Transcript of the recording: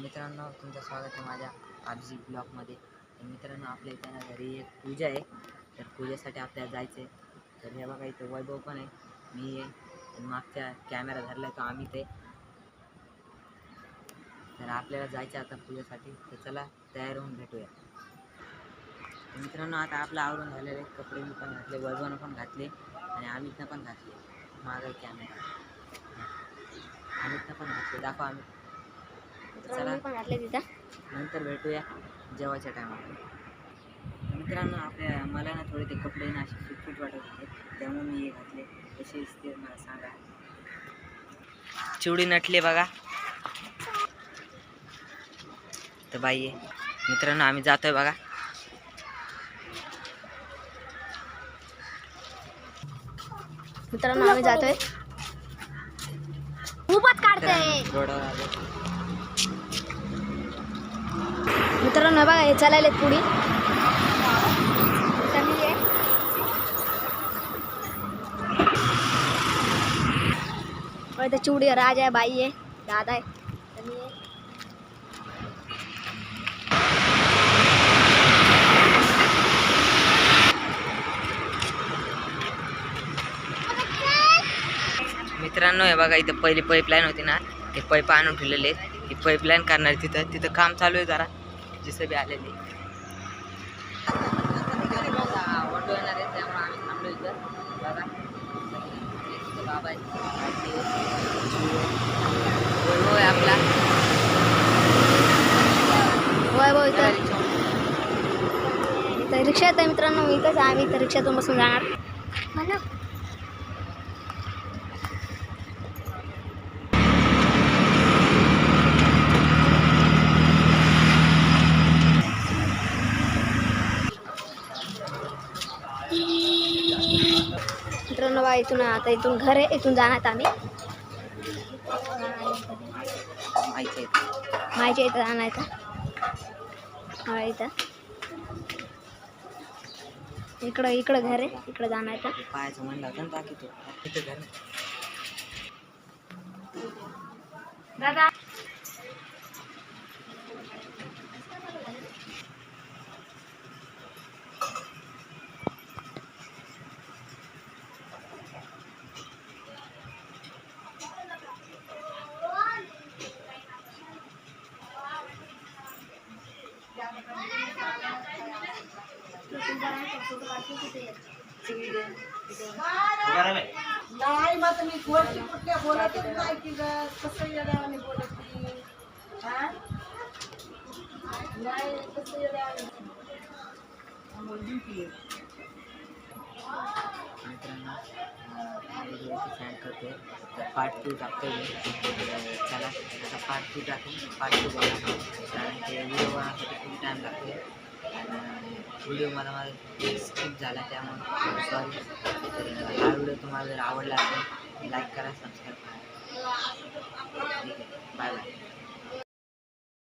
मित्रांनो, तुमचं स्वागत आहे माझ्या आरजी ब्लॉगमध्ये. तर मित्रांनो, आपल्या इथं घरी एक पूजा आहे. तर पूजेसाठी आपल्याला जायचं आहे. तर हे बघा, इथं वैभव पण आहे, मी आहे, मागच्या कॅमेरा धरला तो आम्ही ते. तर आपल्याला जायचं आता पूजेसाठी. तर चला तयार होऊन भेटूया. तर मित्रांनो, आता आपलं आवरून झालेलं आहे. कपडे मी पण घातले, वैभवनं पण घातले आणि अमितनं पण घातले. माझा कॅमेरा अमितनं पण घातले, दाखवा आम्ही. चला पण घातले तिथं. नंतर भेटूया जेवायच्या टायमाला. मित्रांनो, मला ना थोडे ते कपडे ना असे सुटसुट वाटत होते, त्यामुळे मी हे घातले. कसे दिसते मला सांगा. चिवडी नटली बघा. तर बाई आहे मित्रांनो, आम्ही जातोय बघा. मित्रांनो, आम्ही जातोय. खूपच काढतोय रोडावर आलो. मित्रांनो, बघा हे चालायलेत पुढे. इथं चिवडी राज आहे, बाई आहे, दादा आहे. मित्रांनो, हे बघा, इथं पहिली पाईपलाईन होती ना, ते पाईप आणून ठेवलेले आहेत. ही पाईपलाईन करणार तिथं काम चालू आहे. जरा जिसे बी आलेले ऑटो येणार आहे, त्यामुळे आम्ही थांबलो इथं बघा. बाबा आहे, वैभव आहे आपला. वैभव इथं रिक्षा येत आहे. मित्रांनो, इथंच आम्ही इथं रिक्षातून बसून जाणार. मित्रांनो, बा इथून आता इथून घर आहे, इथून जाणार आम्ही. माहिती इथं जाणार हा. इथं इकडं घर आहे, इकडं जाणार. पायाचं म्हणलं होतं ना बाकी तो इथं घर दादा. नाही मग मी गोष्टी कुठल्या बोलतच नाही की कसं येण्यावाने बोलत नाही कसं येण्यावाने मित्रांनो, सेंड करते. पार्ट 2 टाकतो मी. चला आता पार्ट 2 टाकून पार्ट 2 बघा. कारण ते व्हिडिओ बनवण्यासाठी खूप टाईम लागते. व्हिडिओ मला स्किप झाला, त्यामुळे सॉरी. तर हा व्हिडिओ तुम्हाला जर आवडला असेल लाईक करा, सबस्क्राईब करा. ठीक आहे, बाय बाय.